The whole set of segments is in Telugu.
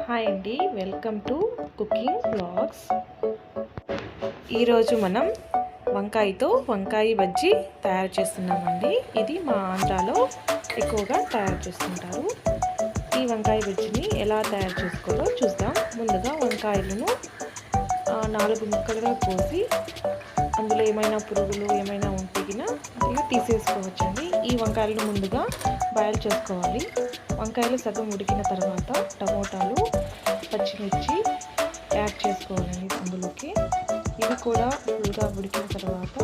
హాయ్ అండి, వెల్కమ్ టు కుకింగ్ బ్లాగ్స్. ఈరోజు మనం వంకాయతో వంకాయ బజ్జీ తయారు చేస్తున్నామండి. ఇది మా ఆంధ్రాలో ఎక్కువగా తయారు చేస్తుంటారు. ఈ వంకాయ బజ్జీని ఎలా తయారు చేసుకోవాలో చూద్దాం. ముందుగా వంకాయలను 4 ముక్కలుగా కోసి అందులో ఏమైనా పురుగులు ఏమైనా ఉంటేగిన ఇలా తీసేసుకోవచ్చండి. ఈ వంకాయలను ముందుగా బాయిల్ చేసుకోవాలి. వంకాయలు సగం ఉడికిన తర్వాత టమోటాలు, పచ్చిమిర్చి యాడ్ చేసుకోవాలండి అందులోకి. ఇవి కూడా ఫుల్గా ఉడికిన తర్వాత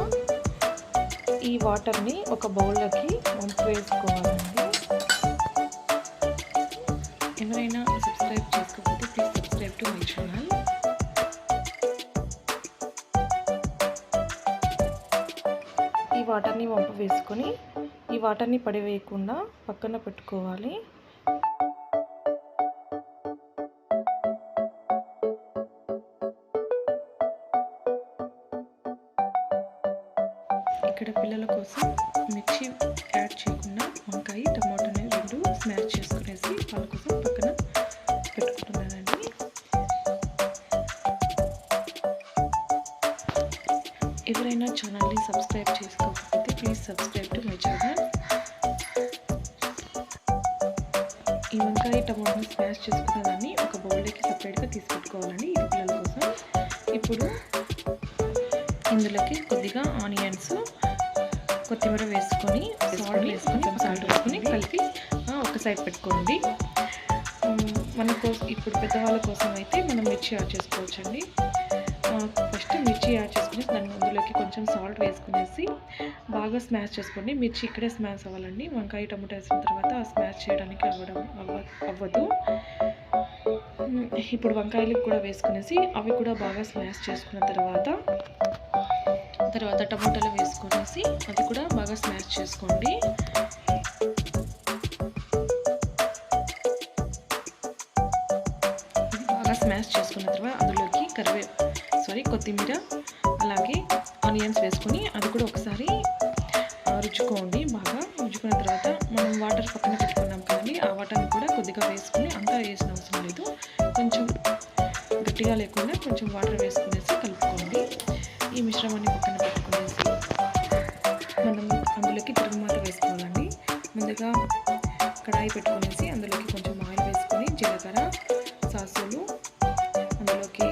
ఈ వాటర్ని ఒక బౌల్లోకి వంపు వేసుకోవాలండి. ఎవరైనా సబ్స్క్రైబ్ చేసుకోకపోతే please subscribe to my channel. ఈ వాటర్ని వంపు వేసుకొని ఈ వాటర్ని పడివేయకుండా పక్కన పెట్టుకోవాలి. ఇక్కడ పిల్లల కోసం మిర్చి యాడ్ చేయకుండా వంకాయ టమాటాని రెండు స్మాష్ చేసుకునేసి వాళ్ళ కోసం పక్కన పెట్టుకుంటున్నానండి. ఎవరైనా ఛానల్ని సబ్స్క్రైబ్ చేసుకోకపోతే please subscribe to my channel. ఈ వంకాయ టమాటాని స్మాష్ చేసుకున్న దాన్ని ఒక బౌల్లోకి సపరేట్గా తీసి పెట్టుకోవాలండి. ఇది పిల్లల కోసం. ఇప్పుడు ఇందులోకి కొద్దిగా ఆనియన్స్, కొత్తిమీర వేసుకొని సాల్ట్ వేసుకొని కలిపి ఒక సైడ్ పెట్టుకోండి. మన కోసం ఇప్పుడు పెద్దవాళ్ళ కోసం అయితే మనం మిర్చి యాడ్ చేసుకోవచ్చండి. ఫస్ట్ మిర్చి యాడ్ చేసుకుని దాన్ని అందులోకి కొంచెం సాల్ట్ వేసుకునేసి బాగా స్మాష్ చేసుకోండి. మిర్చి ఇక్కడే స్మాష్ అవ్వాలండి. వంకాయ టమాటా వేసిన తర్వాత స్మాష్ చేయడానికి అవ్వదు. ఇప్పుడు వంకాయలకు కూడా వేసుకునేసి అవి కూడా బాగా స్మాష్ చేసుకున్న తర్వాత టమాటాలు వేసుకునేసి అది కూడా బాగా స్మాష్ చేసుకోండి. బాగా స్మాష్ చేసుకున్న తర్వాత అందులోకి కొత్తిమీర అలాగే ఆనియన్స్ వేసుకొని అది కూడా ఒకసారి రుచుకోండి. బాగా రుచుకున్న తర్వాత మనం వాటర్ పక్కన పెట్టుకున్నాం కదండి, ఆ వాటర్ని కూడా కొద్దిగా వేసుకొని అంతా వేసిన అవసరం లేదు, కొంచెం గట్టిగా లేకుండా కొంచెం వాటర్ వేసుకునేసి కలుపుకోండి. ఈ మిశ్రమాన్ని పక్కన పెట్టుకునేసి మనం అందులోకి తిరుగుమాత వేసుకోవాలండి. ముందుగా కడాయి పెట్టుకునేసి అందులోకి కొంచెం ఆయిల్ వేసుకొని జీలకర్ర, సాసులు, అందులోకి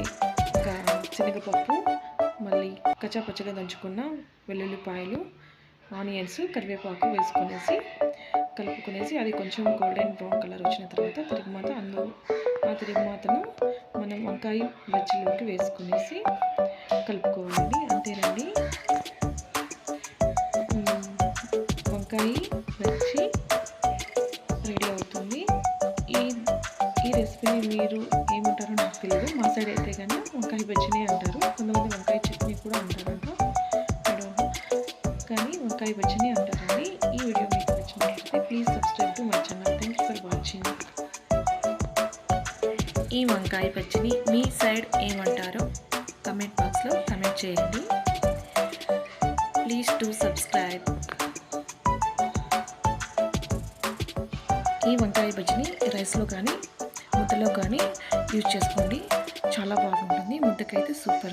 శనగపప్పు, మళ్ళీ కచ్చాపచ్చగా దంచుకున్న వెల్లుల్లిపాయలు, ఆనియన్స్, కరివేపాకు వేసుకునేసి కలుపుకునేసి అది కొంచెం గోల్డెన్ బ్రౌన్ కలర్ వచ్చిన తర్వాత తిరుగుమాతను మనం వంకాయ బజ్జీలోకి వేసుకునేసి కలుపుకోవాలండి. అంతేనండి, వంకాయ బజ్జీ రెడీ అవుతుంది. ఈ రెసిపీని మీరు ఏమంటారో నాకు తెలియదు. మా సైడ్ అయితే కానీ వంకాయ బజ్జీనే అంటారు. కొంతమంది వంకాయ చట్నీ కూడా అంటారంట, కానీ వంకాయ బజ్జీనే అంటారండి. ఈ వీడియో మీకు నచ్చినట్లయితే please subscribe to my channel. Thank you for watching. ఈ వంకాయ బజ్జీని మీ సైడ్ ఏమంటారో కమెంట్ బాక్స్లో కమెంట్ చేయండి. Please to subscribe. ఈ వంకాయ బజ్జీని రైస్లో కానీ ముద్దలో కానీ యూజ్ చేసుకోండి. చాలా బాగుంటుంది. ముద్దకైతే సూపర్.